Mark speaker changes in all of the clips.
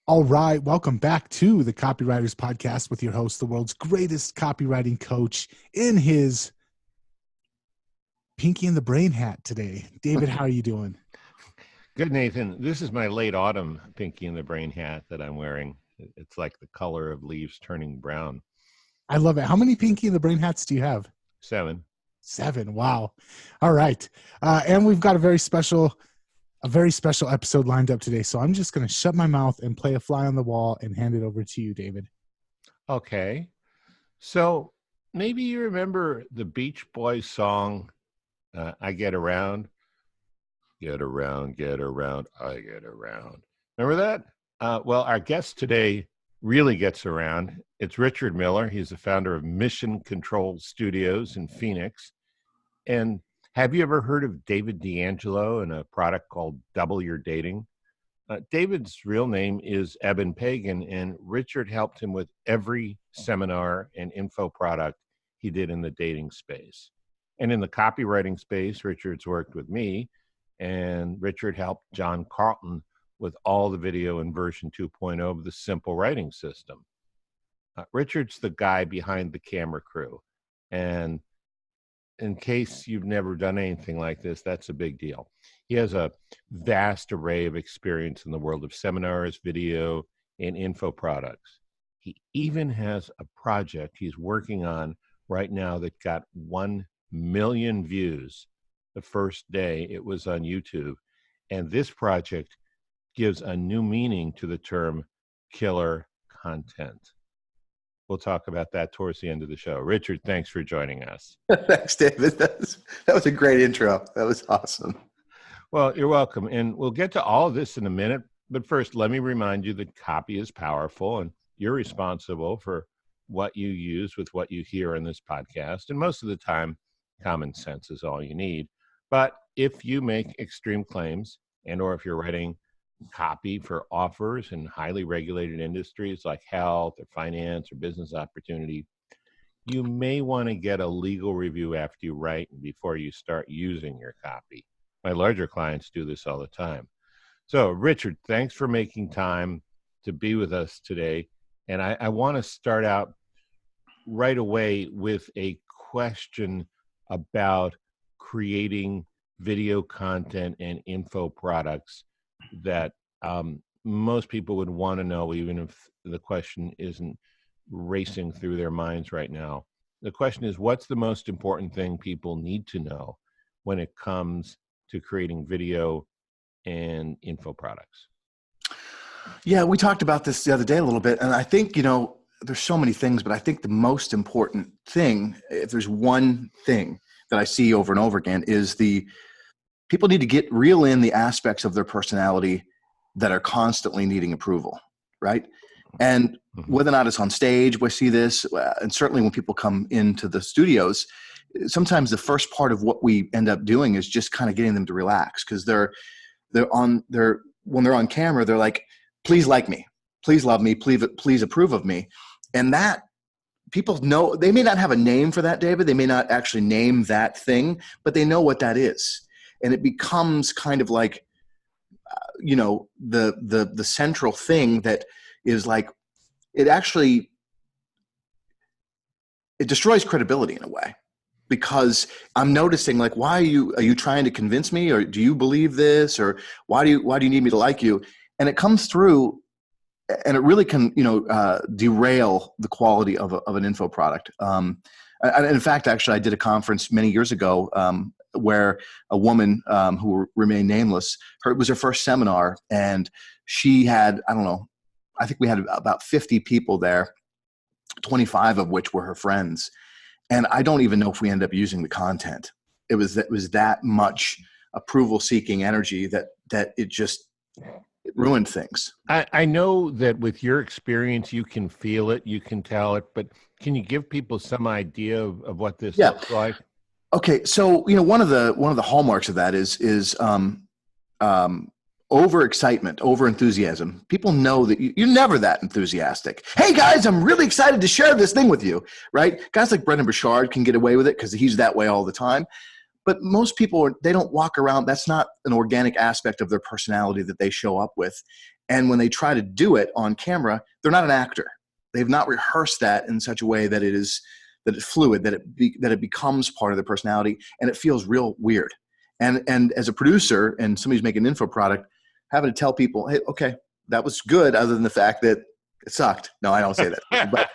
Speaker 1: All right, welcome back to the Copywriters Podcast with your host, the world's greatest copywriting coach in his Pinky in the Brain hat today. David, how are you doing?
Speaker 2: Good, Nathan. This is my late autumn Pinky in the Brain hat that I'm wearing. It's like the color of leaves turning brown.
Speaker 1: I love it. How many Pinky in the Brain hats do you have?
Speaker 2: 7.
Speaker 1: 7. Wow. All right. And we've got a very special episode lined up today. So I'm just going to shut my mouth and play a fly on the wall and hand it over to you, David.
Speaker 2: Okay. So maybe you remember the Beach Boys song, I Get Around. Get around, I get around. Remember that? Well, our guest today really gets around. It's Richard Miller. He's the founder of Mission Control Studios in Phoenix. And have you ever heard of David DeAngelo and a product called Double Your Dating? David's real name is Eben Pagan, and Richard helped him with every seminar and info product he did in the dating space. And in the copywriting space, Richard's worked with me, and Richard helped John Carlton with all the video in version 2.0 of the simple writing system. Richard's the guy behind the camera crew. And in case you've never done anything like this, that's a big deal. He has a vast array of experience in the world of seminars, video, and info products. He even has a project he's working on right now that got 1 million views the first day it was on YouTube. And this project gives a new meaning to the term killer content. We'll talk about that towards the end of the show. Richard, thanks for joining us.
Speaker 3: Thanks, David. That was a great intro. That was awesome.
Speaker 2: Well, you're welcome. And we'll get to all of this in a minute. But first, let me remind you that copy is powerful and you're responsible for what you use with what you hear in this podcast. And most of the time, common sense is all you need. But if you make extreme claims or if you're writing copy for offers in highly regulated industries like health or finance or business opportunity, you may want to get a legal review after you write and before you start using your copy. My larger clients do this all the time. So, Richard, thanks for making time to be with us today. And I want to start out right away with a question about creating video content and info products that most people would want to know, even if the question isn't racing through their minds right now. The question is, what's the most important thing people need to know when it comes to creating video and info products?
Speaker 3: Yeah, we talked about this the other day a little bit, and I think, there's so many things, but I think the most important thing, if there's one thing that I see over and over again, is people need to reel in the aspects of their personality that are constantly needing approval, right? And whether or not it's on stage, we see this, and certainly when people come into the studios, sometimes the first part of what we end up doing is just kind of getting them to relax, because when they're on camera, they're like, please like me, please love me, please approve of me. And that people know, they may not have a name for that, David. They may not actually name that thing, but they know what that is. And it becomes kind of like, the central thing that is like, it destroys credibility in a way, because I'm noticing, like, why are you trying to convince me, or do you believe this, or why do you need me to like you? And it comes through, and it really can, derail the quality of an info product. And in fact, actually, I did a conference many years ago, where a woman who remained nameless, it was her first seminar, and she had, I think we had about 50 people there, 25 of which were her friends. And I don't even know if we ended up using the content. It was that much approval-seeking energy that it ruined things.
Speaker 2: I know that with your experience, you can feel it, you can tell it, but can you give people some idea of what this looks like?
Speaker 3: Okay, so one of the hallmarks of that is over-excitement, over-enthusiasm. People know that you're never that enthusiastic. Hey guys, I'm really excited to share this thing with you, right? Guys like Brendan Burchard can get away with it because he's that way all the time. But most people, they don't walk around. That's not an organic aspect of their personality that they show up with. And when they try to do it on camera, they're not an actor. They've not rehearsed that in such a way that it's fluid, that it becomes part of their personality, and it feels real weird. And as a producer and somebody who's making an info product, having to tell people, hey, okay, that was good, other than the fact that it sucked. No, I don't say that, but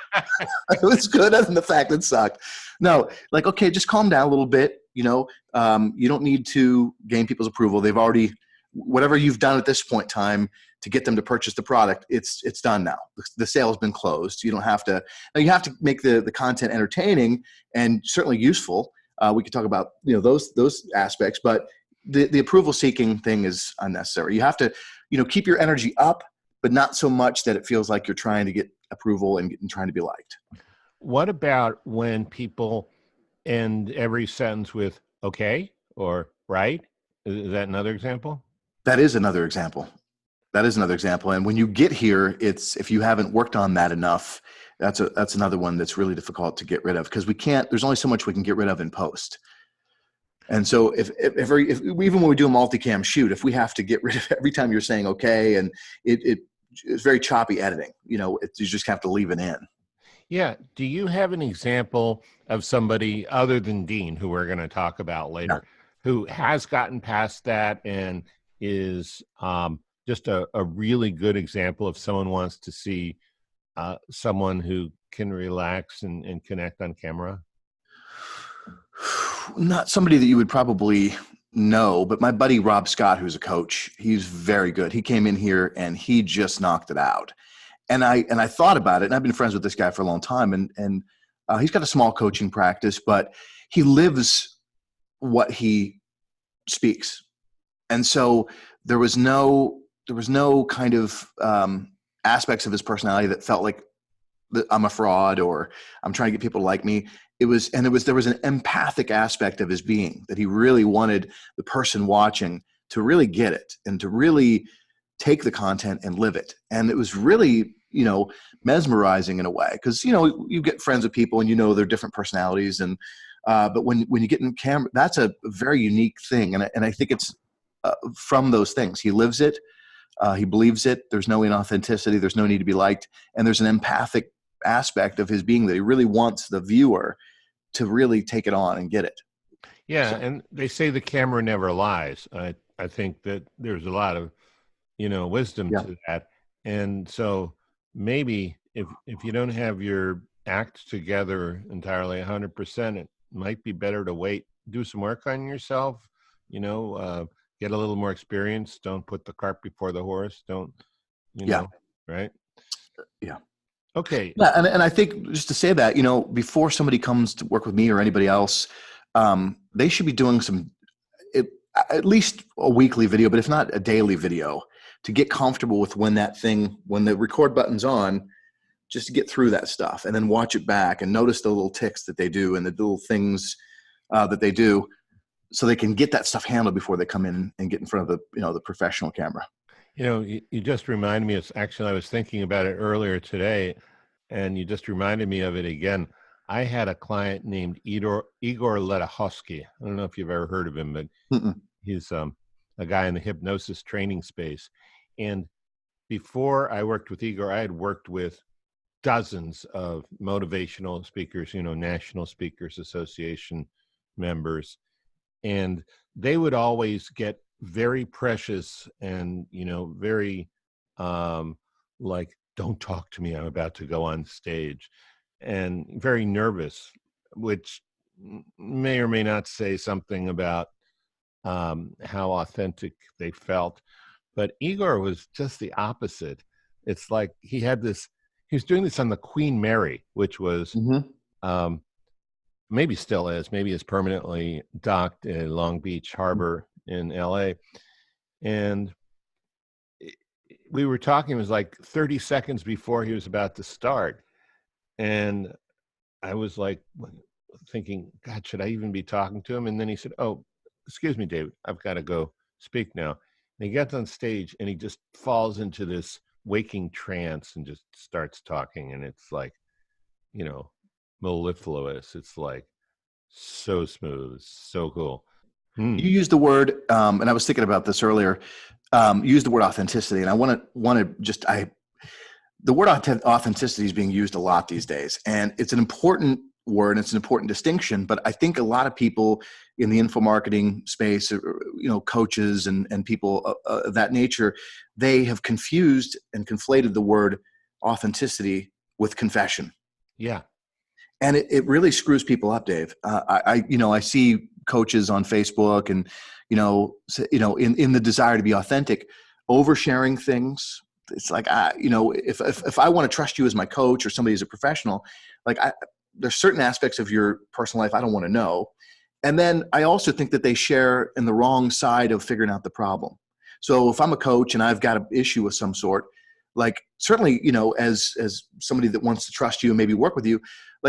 Speaker 3: it was good other than the fact that it sucked. No, like, okay, just calm down a little bit. You don't need to gain people's approval. They've already, whatever you've done at this point in time to get them to purchase the product, it's done now. The sale has been closed. You don't have to. Now you have to make the content entertaining and certainly useful. We could talk about those aspects, but the approval seeking thing is unnecessary. You have to keep your energy up, but not so much that it feels like you're trying to get approval and trying to be liked.
Speaker 2: What about when people end every sentence with okay or right? Is that another example?
Speaker 3: That is another example. And when you get here, if you haven't worked on that enough, that's another one that's really difficult to get rid of, because there's only so much we can get rid of in post. And so if even when we do a multicam shoot, if we have to get rid of every time you're saying okay, and it's very choppy editing, you just have to leave it in.
Speaker 2: Yeah. Do you have an example of somebody other than Dean, who we're going to talk about later, who has gotten past that and is just a really good example of someone wants to see someone who can relax and connect on camera?
Speaker 3: Not somebody that you would probably know, but my buddy Rob Scott, who's a coach, he's very good. He came in here and he just knocked it out. And I thought about it, and I've been friends with this guy for a long time, and he's got a small coaching practice, but he lives what he speaks. And so there was no kind of aspects of his personality that felt like I'm a fraud or I'm trying to get people to like me. There was an empathic aspect of his being that he really wanted the person watching to really get it and to really take the content and live it. And it was really, mesmerizing in a way, because, you get friends with people and they're different personalities. And, but when you get in camera, that's a very unique thing. And I think it's from those things. He lives it. He believes it. There's no inauthenticity. There's no need to be liked. And there's an empathic aspect of his being that he really wants the viewer to really take it on and get it.
Speaker 2: Yeah. And they say the camera never lies. I think that there's a lot of, wisdom to that. And so maybe if you don't have your act together entirely 100%, it might be better to wait, do some work on yourself, get a little more experience. Don't put the cart before the horse. Don't, right?
Speaker 3: Yeah.
Speaker 2: Okay.
Speaker 3: Yeah. And I think, just to say that, before somebody comes to work with me or anybody else, they should be doing at least a weekly video, but if not a daily video, to get comfortable with when the record button's on, just to get through that stuff and then watch it back and notice the little ticks that they do and the little things that they do, so they can get that stuff handled before they come in and get in front of the professional camera.
Speaker 2: You just reminded me, I was thinking about it earlier today, and you just reminded me of it again. I had a client named Igor Letahowski. I don't know if you've ever heard of him, but he's a guy in the hypnosis training space. And before I worked with Igor, I had worked with dozens of motivational speakers, National Speakers Association members. And they would always get very precious and, very like, don't talk to me, I'm about to go on stage, and very nervous, which may or may not say something about how authentic they felt. But Igor was just the opposite. It's like he was doing this on the Queen Mary, which was maybe still is, maybe is permanently docked in Long Beach Harbor in LA. And we were talking, it was like 30 seconds before he was about to start. And I was like thinking, God, should I even be talking to him? And then he said, oh, excuse me, David, I've got to go speak now. And he gets on stage and he just falls into this waking trance and just starts talking. And it's like, mellifluous. It's like so smooth, so cool.
Speaker 3: You used the word, and I was thinking about this earlier. You used the word authenticity, and I want to just the word authenticity is being used a lot these days, and it's an important word. It's an important distinction, but I think a lot of people in the info marketing space, coaches and people of that nature, they have confused and conflated the word authenticity with confession.
Speaker 2: Yeah.
Speaker 3: And it really screws people up, Dave. I see coaches on Facebook and, in the desire to be authentic, oversharing things. It's like, if I want to trust you as my coach or somebody as a professional, there's certain aspects of your personal life I don't want to know. And then I also think that they share in the wrong side of figuring out the problem. So if I'm a coach and I've got an issue of some sort, certainly, as somebody that wants to trust you and maybe work with you,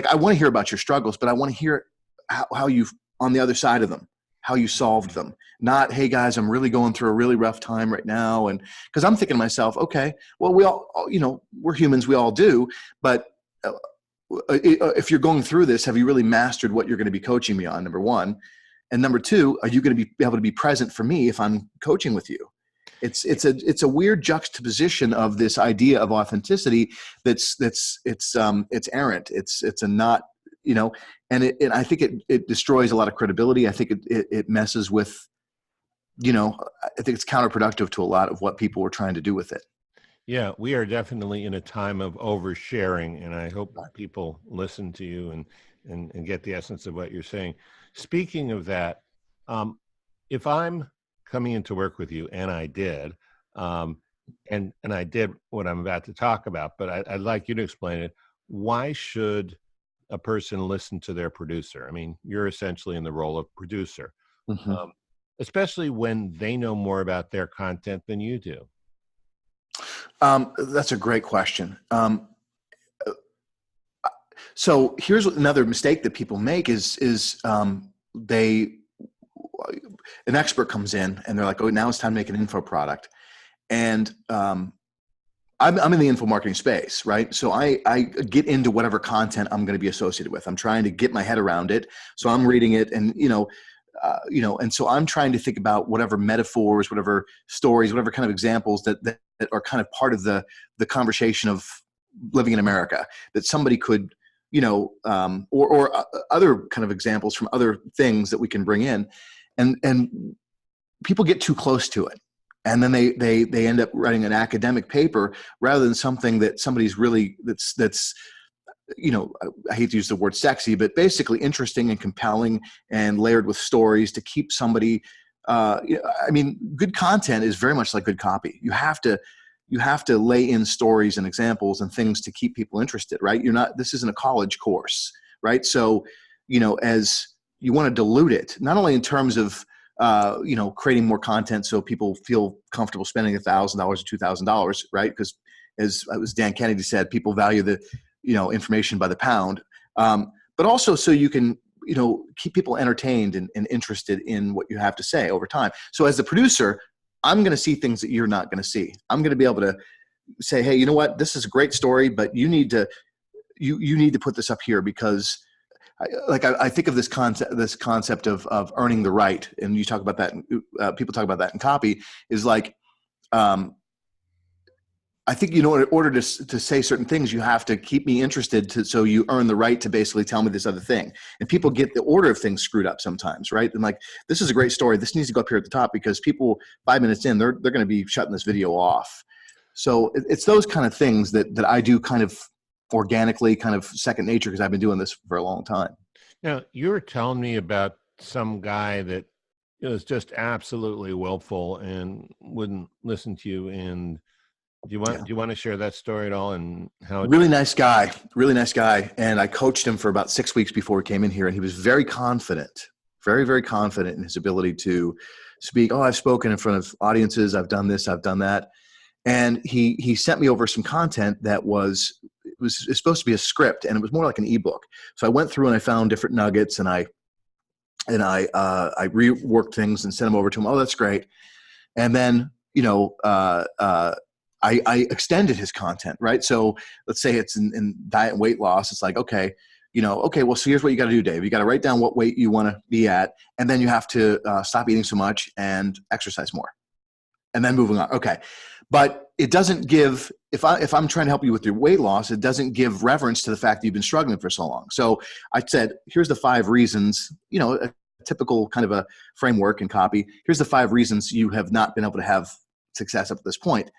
Speaker 3: I want to hear about your struggles, but I want to hear how you've on the other side of them, how you solved them. Not, hey guys, I'm really going through a really rough time right now. And because I'm thinking to myself, okay, well, we all, we're humans, we all do. But if you're going through this, have you really mastered what you're going to be coaching me on? Number one. And number two, are you going to be able to be present for me if I'm coaching with you? It's a weird juxtaposition of this idea of authenticity that's errant. It's a not, and I think it destroys a lot of credibility. I think it messes with, I think it's counterproductive to a lot of what people were trying to do with it.
Speaker 2: Yeah, we are definitely in a time of oversharing, and I hope people listen to you and get the essence of what you're saying. Speaking of that, if I'm coming into work with you, and I did, and I did what I'm about to talk about, but I'd like you to explain it. Why should a person listen to their producer? I mean, you're essentially in the role of producer, especially when they know more about their content than you do.
Speaker 3: That's a great question. So here's another mistake that people make is an expert comes in and they're like, oh, now it's time to make an info product. And I'm in the info marketing space, right? So I get into whatever content I'm going to be associated with. I'm trying to get my head around it. So I'm reading it and, and so I'm trying to think about whatever metaphors, whatever stories, whatever kind of examples that are kind of part of the conversation of living in America that somebody could, or other kind of examples from other things that we can bring in. And people get too close to it. And then they end up writing an academic paper rather than something that somebody's really, that's, I hate to use the word sexy, but basically interesting and compelling and layered with stories to keep somebody, good content is very much like good copy. You have to lay in stories and examples and things to keep people interested, right? This isn't a college course, right? So, as you want to dilute it, not only in terms of, creating more content so people feel comfortable spending $1,000 or $2,000, right? Because as Dan Kennedy said, people value the, information by the pound, but also so you can, keep people entertained and interested in what you have to say over time. So as the producer, I'm going to see things that you're not going to see. I'm going to be able to say, hey, you know what? This is a great story, but you need to put this up here because I think of this concept of earning the right. And you talk about that. People talk about that in copy is like, I think, in order to say certain things, you have to keep me interested so you earn the right to basically tell me this other thing. And people get the order of things screwed up sometimes, right? And like, this is a great story. This needs to go up here at the top because people 5 minutes in, they're going to be shutting this video off. So it's those kind of things that I do kind of organically, kind of second nature, because I've been doing this for a long time.
Speaker 2: Now, you were telling me about some guy that was just absolutely willful and wouldn't listen to you. And do you want to share that story at all? And how?
Speaker 3: Really nice guy. And I coached him for about 6 weeks before he came in here, and he was very confident, very, very confident in his ability to speak. Oh, I've spoken in front of audiences. I've done this. I've done that. And he sent me over some content that was supposed to be a script, and it was more like an ebook. So I went through and I found different nuggets, and I reworked things and sent them over to him. Oh, that's great. And then I extended his content, right? So let's say it's in diet and weight loss. It's like, okay, Okay, well, so here's what you got to do, Dave. You got to write down what weight you want to be at, and then you have to stop eating so much and exercise more, and then moving on. Okay, but it doesn't give, if I'm trying to help you with your weight loss, it doesn't give reverence to the fact that you've been struggling for so long. So I said, here's the 5 reasons, a typical kind of a framework and copy. Here's the 5 reasons you have not been able to have success up to this point.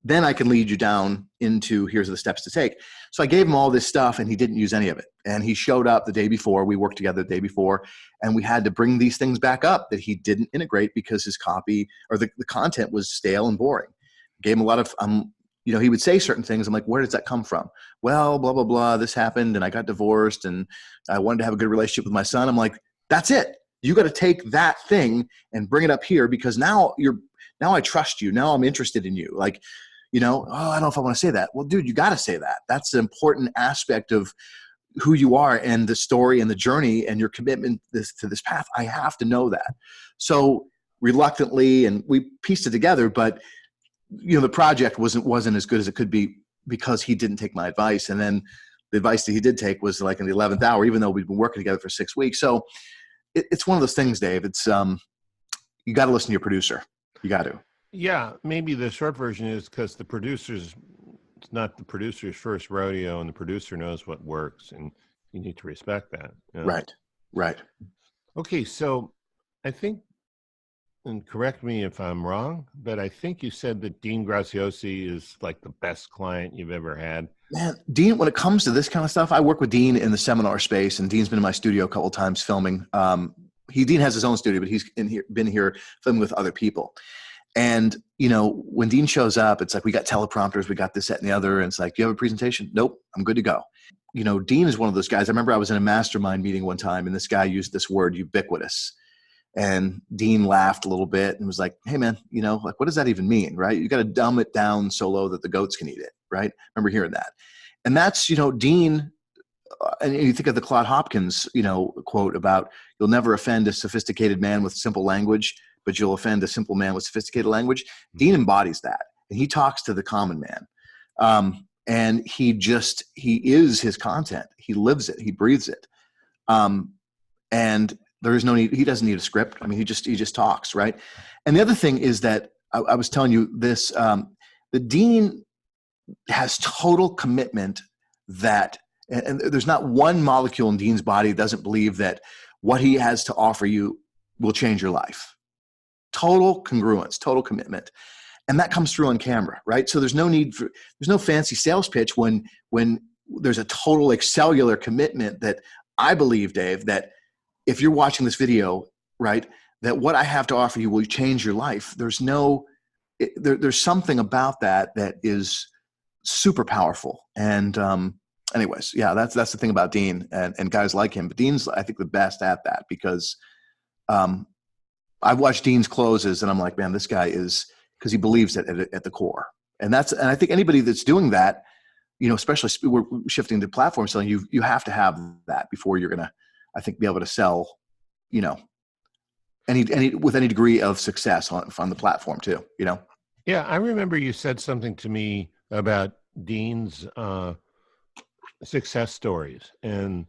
Speaker 3: Then I can lead you down into here's the steps to take. So I gave him all this stuff and he didn't use any of it. And he showed up the day before. We worked together the day before, and we had to bring these things back up that he didn't integrate because his copy or the content was stale and boring. Gave him a lot of, he would say certain things. I'm like, where does that come from? Well, blah, blah, blah. This happened and I got divorced and I wanted to have a good relationship with my son. I'm like, that's it. You got to take that thing and bring it up here because now I trust you. Now I'm interested in you. Like, I don't know if I want to say that. Well, dude, you got to say that. That's an important aspect of who you are and the story and the journey and your commitment to this path. I have to know that. So reluctantly, and we pieced it together, but the project wasn't as good as it could be because he didn't take my advice. And then the advice that he did take was like in the 11th hour, even though we've been working together for 6 weeks. So it's one of those things, Dave. It's you got to listen to your producer. You got to.
Speaker 2: Yeah, maybe the short version is because it's not the producer's first rodeo, and the producer knows what works, and you need to respect that.
Speaker 3: Right.
Speaker 2: Okay, so I think, and correct me if I'm wrong, but I think you said that Dean Graziosi is like the best client you've ever had.
Speaker 3: Man, Dean, when it comes to this kind of stuff, I work with Dean in the seminar space, and Dean's been in my studio a couple of times filming. Dean has his own studio, but he's been here filming with other people. And, when Dean shows up, it's like, we got teleprompters, we got this, that, and the other. And it's like, do you have a presentation? Nope, I'm good to go. Dean is one of those guys. I remember I was in a mastermind meeting one time and this guy used this word, ubiquitous. And Dean laughed a little bit and was like, hey man, like, what does that even mean? Right. You got to dumb it down so low that the goats can eat it. Right. I remember hearing that. And that's, Dean, and you think of the Claude Hopkins, quote about, you'll never offend a sophisticated man with simple language, but you'll offend a simple man with sophisticated language. Dean embodies that. And he talks to the common man. And he is his content. He lives it. He breathes it. And there is no need. He doesn't need a script. I mean, he just talks. Right. And the other thing is that I was telling you this, the Dean has total commitment that, and there's not one molecule in Dean's body that doesn't believe that what he has to offer you will change your life. Total congruence, total commitment. And that comes through on camera, right? So there's no fancy sales pitch when there's a total like cellular commitment that I believe, Dave, that if you're watching this video, right, that what I have to offer you will change your life. There's something about that is super powerful. And anyways, yeah, that's the thing about Dean and guys like him. But Dean's, I think, the best at that because I've watched Dean's closes and I'm like, man, this guy is, because he believes it at the core. And I think anybody that's doing that, especially we're shifting to platform selling, you have to have that before you're going to, I think, be able to sell, any with any degree of success on the platform too,
Speaker 2: Yeah, I remember you said something to me about Dean's success stories and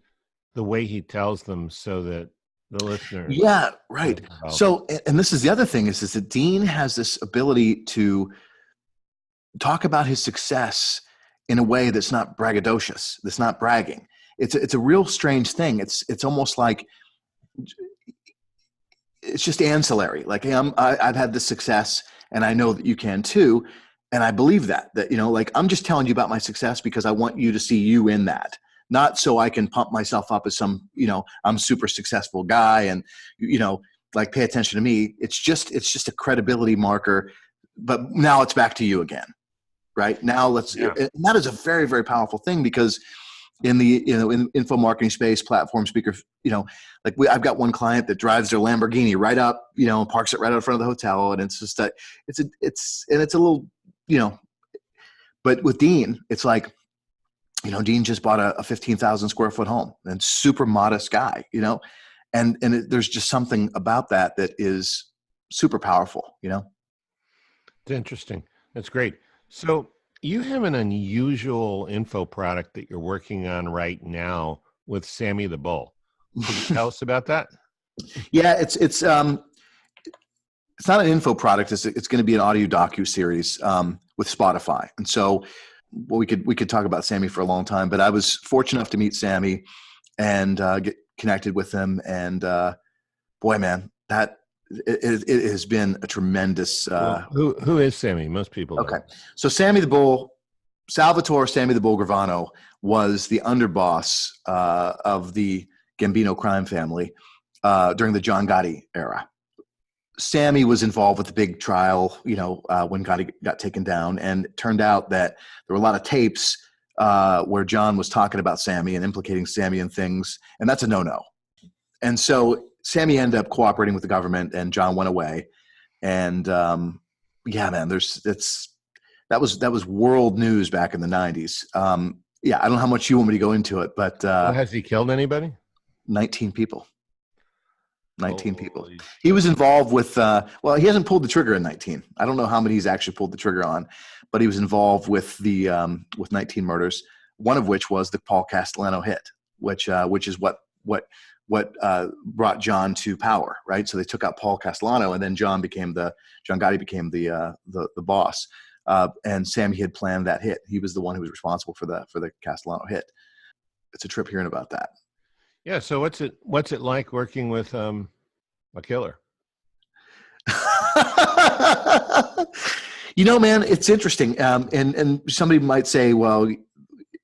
Speaker 2: the way he tells them so that the listener.
Speaker 3: Yeah, right. So, and this is the other thing is that Dean has this ability to talk about his success in a way that's not braggadocious, that's not bragging. It's a real strange thing. It's almost like it's just ancillary. Like, hey, I've had this success and I know that you can too. And I believe that, like, I'm just telling you about my success because I want you to see you in that. Not so I can pump myself up as some, I'm super successful guy and, like, pay attention to me. It's just a credibility marker, but now it's back to you again. Right now and that is a very, very powerful thing because in the, in info marketing space, platform speaker, like I've got one client that drives their Lamborghini right up, parks it right out in front of the hotel. And it's just it's a little, but with Dean, it's like, Dean just bought a 15,000 square foot home and super modest guy, and there's just something about that is super powerful,
Speaker 2: It's interesting. That's great. So you have an unusual info product that you're working on right now with Sammy the Bull. Can you tell us about that?
Speaker 3: Yeah, it's not an info product. It's going to be an audio docu-series with Spotify. And so we could talk about Sammy for a long time, but I was fortunate enough to meet Sammy and get connected with him. And boy, man, that it has been a tremendous.
Speaker 2: Who is Sammy? Most people
Speaker 3: Okay,
Speaker 2: don't.
Speaker 3: so Sammy the Bull, Salvatore Sammy the Bull Gravano, was the underboss of the Gambino crime family during the John Gotti era. Sammy was involved with the big trial, when Gotti got taken down, and it turned out that there were a lot of tapes where John was talking about Sammy and implicating Sammy in things, and that's a no-no. And so Sammy ended up cooperating with the government, and John went away. And yeah, man, that was world news back in the 90s. Yeah, I don't know how much you want me to go into it, but
Speaker 2: Has he killed anybody?
Speaker 3: 19 people. 19
Speaker 2: Holy
Speaker 3: people.
Speaker 2: shit.
Speaker 3: He was involved with, he hasn't pulled the trigger in 19. I don't know how many he's actually pulled the trigger on, but he was involved with with 19 murders, one of which was the Paul Castellano hit, which is what brought John to power, right? So they took out Paul Castellano, and then John Gotti became the boss. And Sammy had planned that hit. He was the one who was responsible for the Castellano hit. It's a trip hearing about that.
Speaker 2: Yeah. So what's it like working with a killer?
Speaker 3: Man, it's interesting. And somebody might say, well,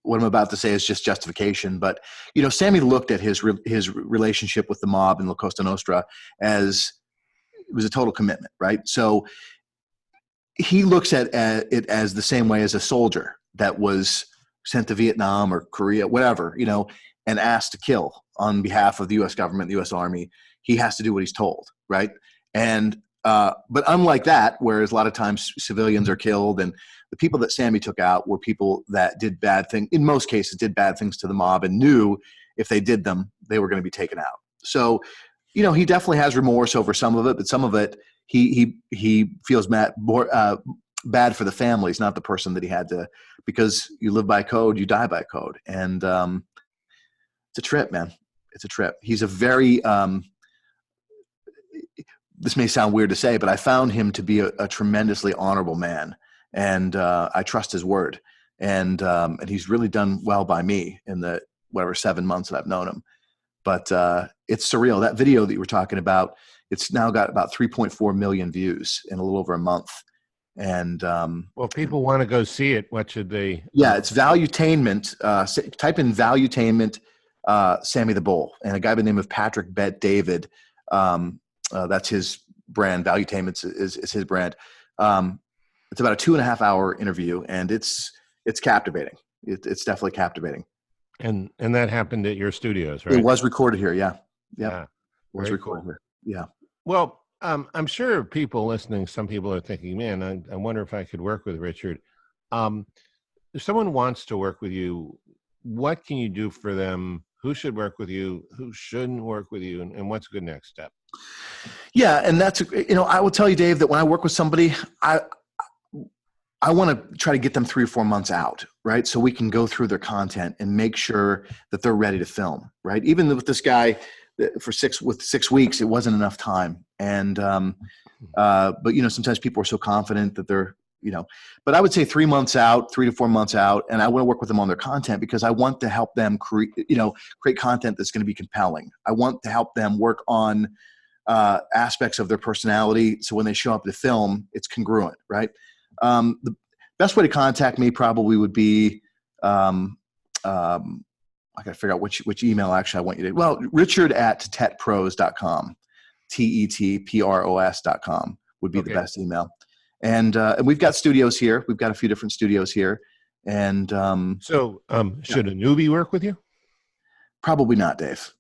Speaker 3: what I'm about to say is just justification. But, Sammy looked at his relationship with the mob in La Costa Nostra as it was a total commitment, right? So he looks at it as the same way as a soldier that was sent to Vietnam or Korea, whatever, and asked to kill on behalf of the U.S. government, the U.S. Army. He has to do what he's told, right? And but unlike that, whereas a lot of times civilians are killed, and the people that Sammy took out were people that did bad things, in most cases did bad things to the mob, and knew if they did them, they were going to be taken out. So, he definitely has remorse over some of it, but some of it he feels bad for the families, not the person that he had to, because you live by code, you die by code. And it's a trip, man. It's a trip. He's a very, this may sound weird to say, but I found him to be a tremendously honorable man. And I trust his word. And he's really done well by me in the 7 months that I've known him. But it's surreal. That video that you were talking about, it's now got about 3.4 million views in a little over a month. And
Speaker 2: well, people want to go see it. What should they?
Speaker 3: Yeah, it's Valuetainment. Type in Valuetainment, Sammy the Bull, and a guy by the name of Patrick Bet David. That's his brand. Valuetainment is his brand. It's about a 2.5 hour interview, and it's captivating. It's definitely captivating.
Speaker 2: And that happened at your studios, right?
Speaker 3: It was recorded here. Yeah.
Speaker 2: Yeah.
Speaker 3: It was recorded here. Yeah.
Speaker 2: Well, I'm sure people listening, some people are thinking, man, I wonder if I could work with Richard. If someone wants to work with you, what can you do for them? Who should work with you? Who shouldn't work with you? And what's a good next step?
Speaker 3: Yeah. And that's, I will tell you, Dave, that when I work with somebody, I want to try to get them 3 or 4 months out, right? So we can go through their content and make sure that they're ready to film, right? Even with this guy, for 6 weeks, it wasn't enough time. And, but sometimes people are so confident that they're, but I would say 3 months out, 3 to 4 months out. And I want to work with them on their content because I want to help them create content that's going to be compelling. I want to help them work on aspects of their personality. So when they show up to film, it's congruent, right? The best way to contact me probably would be, I got to figure out which email actually I want you to, well, richard@tetpros.com, TETPROS.com would be the best email. And we've got studios here. We've got a few different studios here. And
Speaker 2: should a newbie work with you?
Speaker 3: Probably not, Dave.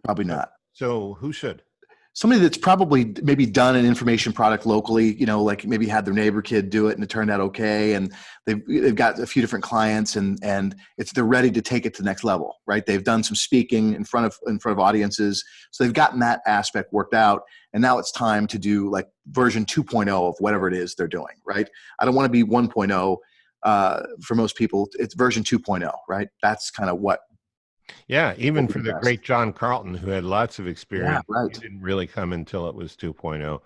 Speaker 3: Probably not.
Speaker 2: So who should?
Speaker 3: Somebody that's probably maybe done an information product locally, like maybe had their neighbor kid do it and it turned out okay. And they've got a few different clients and they're ready to take it to the next level, right? They've done some speaking in front of audiences. So they've gotten that aspect worked out. And now it's time to do like version 2.0 of whatever it is they're doing, right? I don't want to be 1.0 for most people. It's version 2.0, right? That's kind of what
Speaker 2: Yeah, even
Speaker 3: Maybe
Speaker 2: for the
Speaker 3: best.
Speaker 2: great John Carlton, who had lots of experience,
Speaker 3: right.
Speaker 2: he didn't really come until it was 2.0.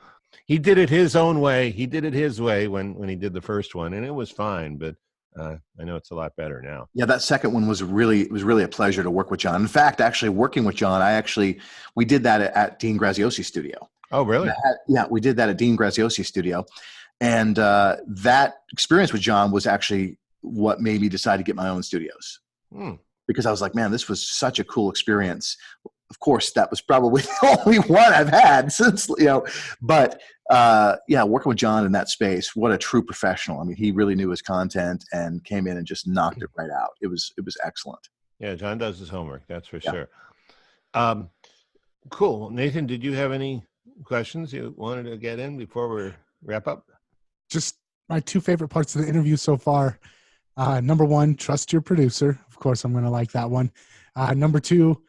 Speaker 2: He did it his own way. He did it his way when he did the first one, and it was fine. But I know it's a lot better now.
Speaker 3: Yeah, that second one was really a pleasure to work with John. In fact, actually working with John, we did that at Dean Graziosi's studio.
Speaker 2: Oh, really?
Speaker 3: We did that at Dean Graziosi's studio, and that experience with John was actually what made me decide to get my own studios. Because I was like, man, this was such a cool experience. Of course, that was probably the only one I've had since, but working with John in that space, what a true professional. I mean, he really knew his content and came in and just knocked it right out. It was excellent.
Speaker 2: Yeah, John does his homework, that's for sure. Cool. Nathan, did you have any questions you wanted to get in before we wrap up?
Speaker 1: Just my two favorite parts of the interview so far. Number one, trust your producer. Of course, I'm going to like that one. Number two,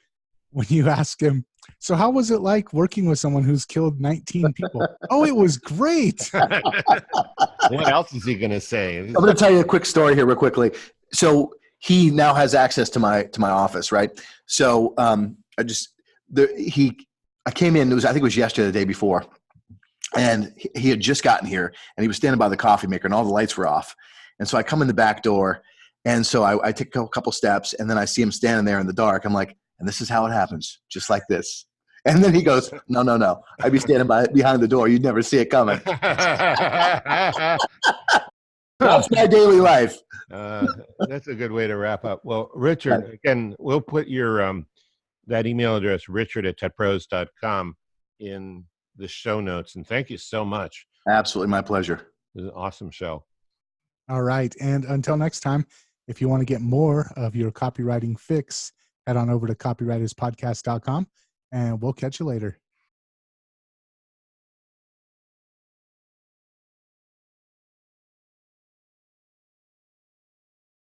Speaker 1: when you ask him, so how was it like working with someone who's killed 19 people? Oh, it was great.
Speaker 2: What else is he going to say?
Speaker 3: I'm going to tell you a quick story here real quickly. So he now has access to my office, right? So I came in, I think it was yesterday, the day before, and he had just gotten here, and he was standing by the coffee maker, and all the lights were off. And so I come in the back door, and so I take a couple steps, and then I see him standing there in the dark. I'm like, and this is how it happens, just like this. And then he goes, no. I'd be standing behind the door. You'd never see it coming. That's my daily life.
Speaker 2: That's a good way to wrap up. Well, Richard, again, we'll put your that email address, richard@tetpros.com, in the show notes. And thank you so much.
Speaker 3: Absolutely. My pleasure.
Speaker 2: It was an awesome show.
Speaker 1: All right. And until next time, if you want to get more of your copywriting fix, head on over to copywriterspodcast.com, and we'll catch you later.